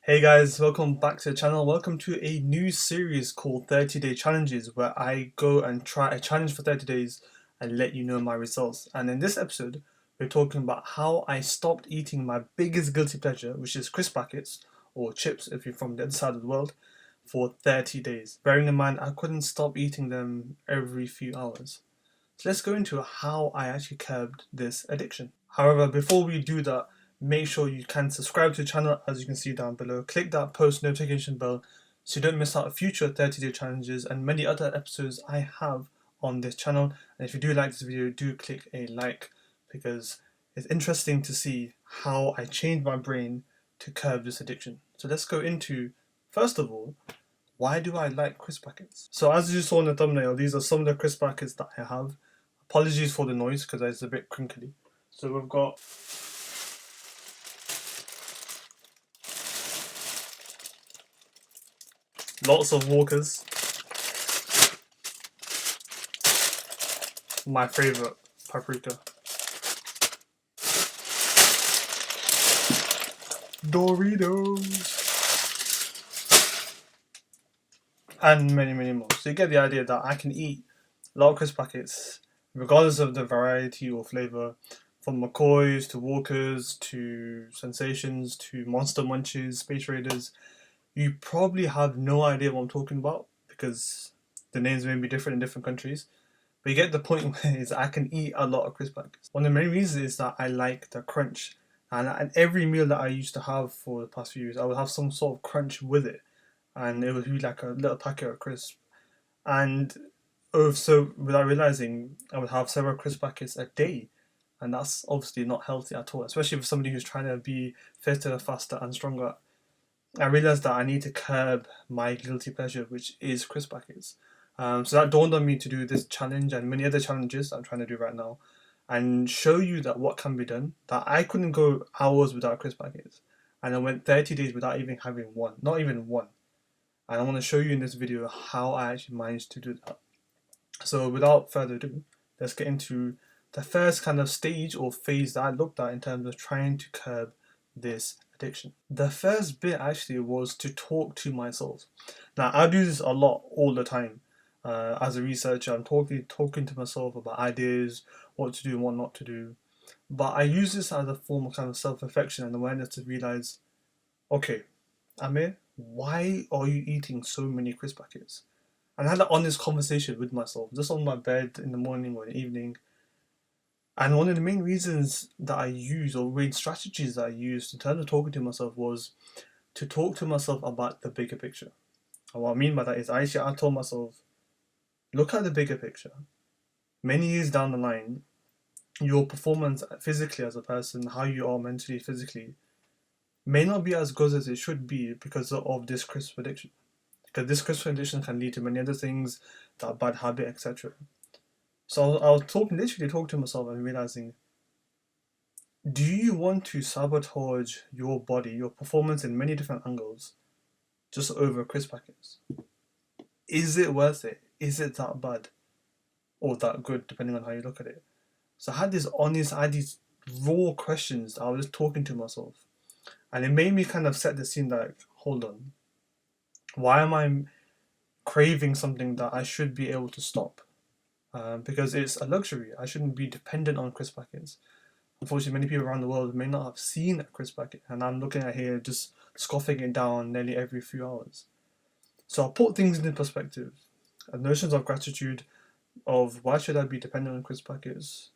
Hey guys, welcome back to the channel. Welcome to a new series called 30 Day Challenges where I go and try a challenge for 30 days and let you know my results. And in this episode, we're talking about how I stopped eating my biggest guilty pleasure, which is crisp packets or chips if you're from the other side of the world, for 30 days. Bearing in mind, I couldn't stop eating them every few hours. So let's go into how I actually curbed this addiction. However, before we do that, make sure you can subscribe to the channel as you can see down below. Click that post notification bell so you don't miss out on future 30-day challenges and many other episodes I have on this channel. And if you do like this video, do click a like because it's interesting to see how I changed my brain to curb this addiction. So let's go into, first of all, why do I like crisp packets? So as you saw in the thumbnail, these are some of the crisp packets that I have. Apologies for the noise because it's a bit crinkly. So we've got lots of Walkers. My favorite, paprika. Doritos. And many, many more. So you get the idea that I can eat a lot of crisp packets, regardless of the variety or flavour, from McCoys to Walkers to Sensations to Monster Munches, Space Raiders. You probably have no idea what I'm talking about because the names may be different in different countries. But you get the point where is I can eat a lot of crisp packets. One of the main reasons is that I like the crunch. And every meal that I used to have for the past few years, I would have some sort of crunch with it. And it would be like a little packet of crisp. And so without realizing, I would have several crisp packets a day. And that's obviously not healthy at all, especially for somebody who's trying to be fitter, faster, and stronger. I realized that I need to curb my guilty pleasure, which is crisp packets. So that dawned on me to do this challenge and many other challenges that I'm trying to do right now and show you that what can be done, that I couldn't go hours without crisp packets. And I went 30 days without even having one, not even one. And I want to show you in this video how I actually managed to do that. So without further ado, let's get into the first kind of stage or phase that I looked at in terms of trying to curb this addiction. The first bit actually was to talk to myself. Now I do this a lot all the time. As a researcher, I'm talking to myself about ideas, what to do and what not to do. But I use this as a form of kind of self-reflection and awareness to realize, okay, Amir, why are you eating so many crisp packets? And I had an honest conversation with myself, just on my bed in the morning or in the evening. And one of the main reasons that I use, or main strategies that I used in terms of talking to myself, was to talk to myself about the bigger picture. And what I mean by that is, I told myself, look at the bigger picture. Many years down the line, your performance physically as a person, how you are mentally, physically, may not be as good as it should be because of this crisp addiction. Because this crisp addiction can lead to many other things, that bad habit, etc. So I was literally talking to myself and realizing, do you want to sabotage your body, your performance in many different angles, just over crisp packets? Is it worth it? Is it that bad? Or that good, depending on how you look at it? So I had these raw questions that I was just talking to myself. And it made me kind of set the scene like, hold on. Why am I craving something that I should be able to stop? Because it's a luxury. I shouldn't be dependent on crisp packets. Unfortunately, many people around the world may not have seen a crisp packet, and I'm looking at here just scoffing it down nearly every few hours. So I'll put things into perspective. Notions of gratitude, of why should I be dependent on crisp packets?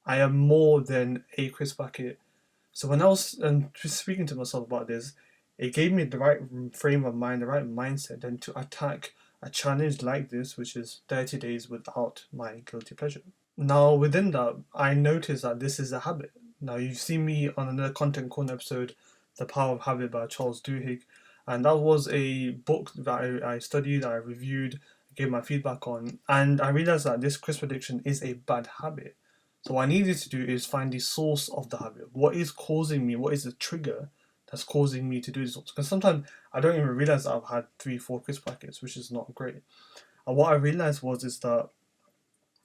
I am more than a crisp packet. So when I was speaking to myself about this, it gave me the right frame of mind, the right mindset, then to attack a challenge like this, which is 30 days without my guilty pleasure. Now, within that, I noticed that this is a habit. Now, you've seen me on another Content Corner episode, The Power of Habit by Charles Duhigg, and that was a book that I studied, I reviewed, gave my feedback on, and I realized that this crisp addiction is a bad habit. So what I needed to do is find the source of the habit. What is causing me? What is the trigger that's causing me to do this? Because sometimes I don't even realize that I've had 3-4 crisp packets, which is not great. And what I realized is that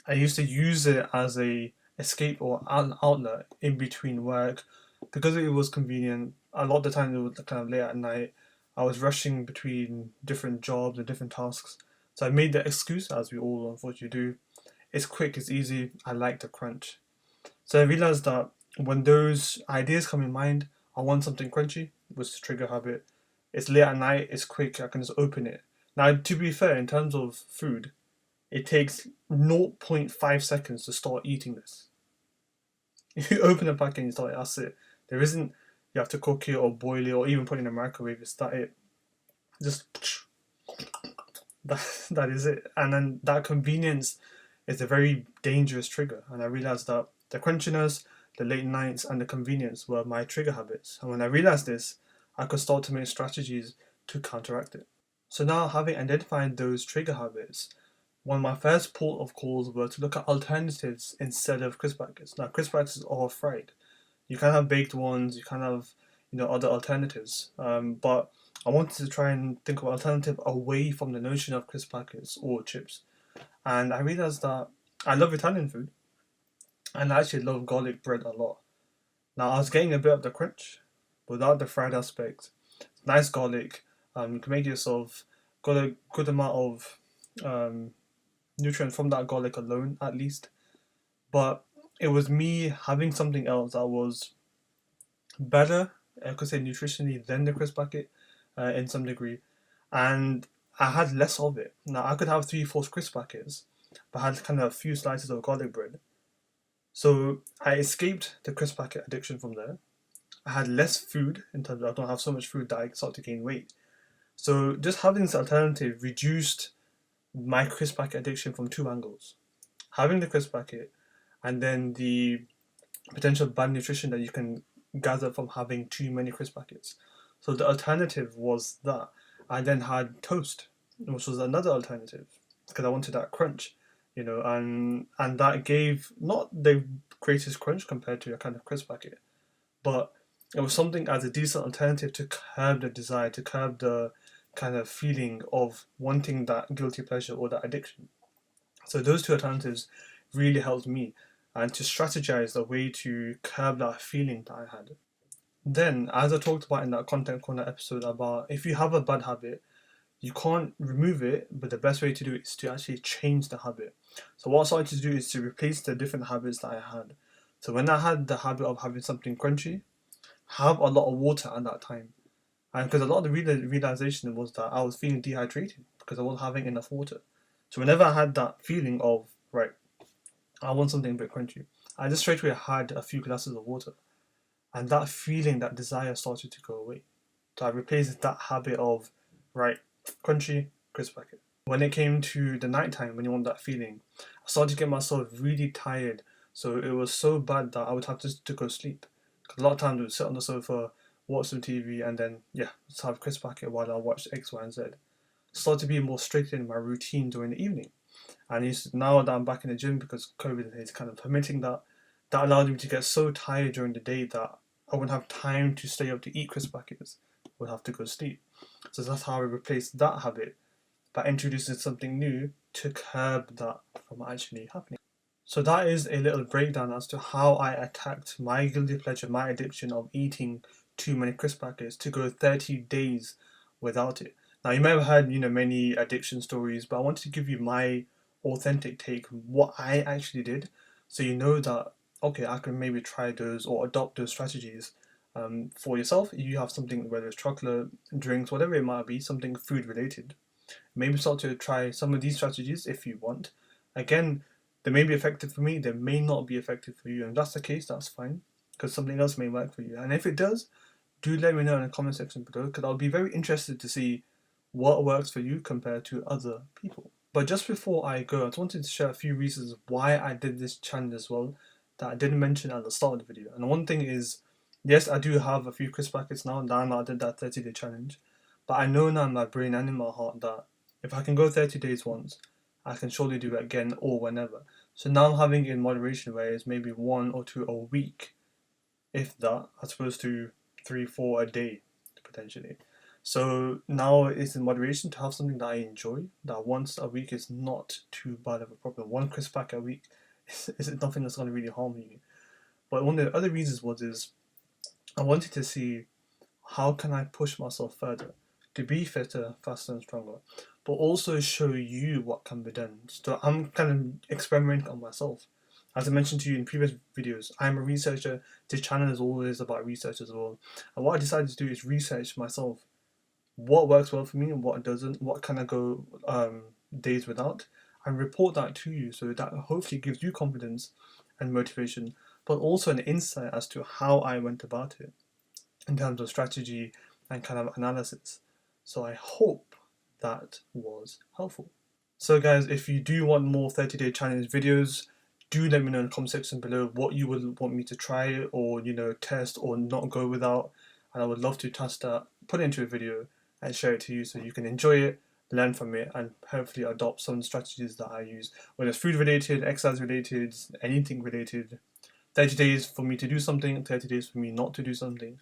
I used to use it as a escape or an outlet in between work because it was convenient. A lot of the time it was kind of late at night. I was rushing between different jobs and different tasks. So I made the excuse, as we all unfortunately do. It's quick, it's easy, I like the crunch. So I realized that when those ideas come in mind, I want something crunchy, was the trigger habit. It's late at night, it's quick, I can just open it. Now, to be fair, in terms of food, it takes zero point 0.5 seconds to start eating this. If you open a packet and you start it, that's it. There isn't, you have to cook it or boil it or even put it in a microwave. It's that it. Just that is it. And then that convenience is a very dangerous trigger. And I realized that the crunchiness, the late nights, and the convenience were my trigger habits. And when I realized this, I could start to make strategies to counteract it. So now, having identified those trigger habits, one of my first port of calls were to look at alternatives instead of crisp packets. Now, crisp packets are fried. You can have baked ones, you can have other alternatives. But I wanted to try and think of an alternative away from the notion of crisp packets or chips. And I realized that I love Italian food, and I actually love garlic bread a lot. Now I was getting a bit of the crunch without the fried aspect. Nice garlic. You can make yourself got a good amount of um, nutrients from that garlic alone, at least. But it was me having something else that was better, I could say nutritionally, than the crisp packet in some degree. And I had less of it. Now I could have 3/4 crisp packets, but I had kind of a few slices of garlic bread. So I escaped the crisp packet addiction from there. I had less food in terms of I don't have so much food that I start to gain weight. So just having this alternative reduced my crisp packet addiction from two angles. Having the crisp packet and then the potential bad nutrition that you can gather from having too many crisp packets. So the alternative was that I then had toast, which was another alternative because I wanted that crunch, and that gave not the greatest crunch compared to a kind of crisp packet, but it was something as a decent alternative to curb the desire, to curb the kind of feeling of wanting that guilty pleasure or that addiction. So those two alternatives really helped me and to strategize a way to curb that feeling that I had. Then, as I talked about in that content corner episode about if you have a bad habit, you can't remove it, but the best way to do it is to actually change the habit. So what I started to do is to replace the different habits that I had. So when I had the habit of having something crunchy, have a lot of water at that time. And because a lot of the realization was that I was feeling dehydrated because I wasn't having enough water. So whenever I had that feeling of, right, I want something a bit crunchy, I just straight away had a few glasses of water. And that feeling, that desire started to go away. So I replaced that habit of, right, crunchy, crisp packet. When it came to the nighttime, when you want that feeling, I started to get myself really tired. So it was so bad that I would have to go sleep. Because a lot of times I would sit on the sofa, watch some TV, and then, just have crisp packet while I watched X, Y, and Z. Started to be more strict in my routine during the evening. And now that I'm back in the gym because COVID is kind of permitting that, that allowed me to get so tired during the day that I wouldn't have time to stay up to eat crisp packets. I would have to go sleep. So that's how I replaced that habit by introducing something new to curb that from actually happening. So that is a little breakdown as to how I attacked my guilty pleasure, my addiction of eating too many crisp packets to go 30 days without it. Now you may have heard, many addiction stories, but I wanted to give you my authentic take, what I actually did, so you know that okay, I can maybe try those or adopt those strategies for yourself. You have something, whether it's chocolate, drinks, whatever it might be, something food related. Maybe start to try some of these strategies if you want. Again, they may be effective for me, they may not be effective for you, and if that's the case, that's fine, because something else may work for you. And if it does, do let me know in the comment section below, because I'll be very interested to see what works for you compared to other people. But just before I go, I just wanted to share a few reasons why I did this challenge as well that I didn't mention at the start of the video. And one thing is, yes, I do have a few crisp packets now that I did that 30-day challenge, but I know now in my brain and in my heart that if I can go 30 days once, I can surely do it again or whenever. So now I'm having it in moderation where it's maybe one or two a week, if that, as opposed to 3, 4 a day potentially. So now it's in moderation to have something that I enjoy, that once a week is not too bad of a problem. One crisp pack a week is nothing that's going to really harm you. But one of the other reasons is I wanted to see how can I push myself further. to be fitter, faster, and stronger, but also show you what can be done. So I'm kind of experimenting on myself. As I mentioned to you in previous videos, I'm a researcher. This channel is always about research as well. And what I decided to do is research myself. What works well for me and what doesn't, what can I go days without, and report that to you so that hopefully gives you confidence and motivation, but also an insight as to how I went about it in terms of strategy and kind of analysis. So I hope that was helpful. So guys, if you do want more 30-day challenge videos, do let me know in the comment section below what you would want me to try or test or not go without, and I would love to test that, put it into a video and share it to you so you can enjoy it, learn from it, and hopefully adopt some strategies that I use, whether it's food related, exercise related, anything related. 30 days for me to do something, 30 days for me not to do something.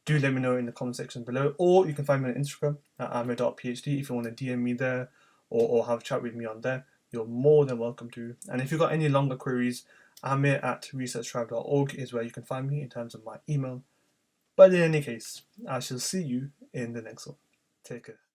Do let me know in the comment section below, or you can find me on Instagram at Aamir.phd if you want to DM me there or have a chat with me on there. You're more than welcome to. And if you've got any longer queries, Aamir at researchtribe.org is where you can find me in terms of my email. But in any case, I shall see you in the next one. Take care.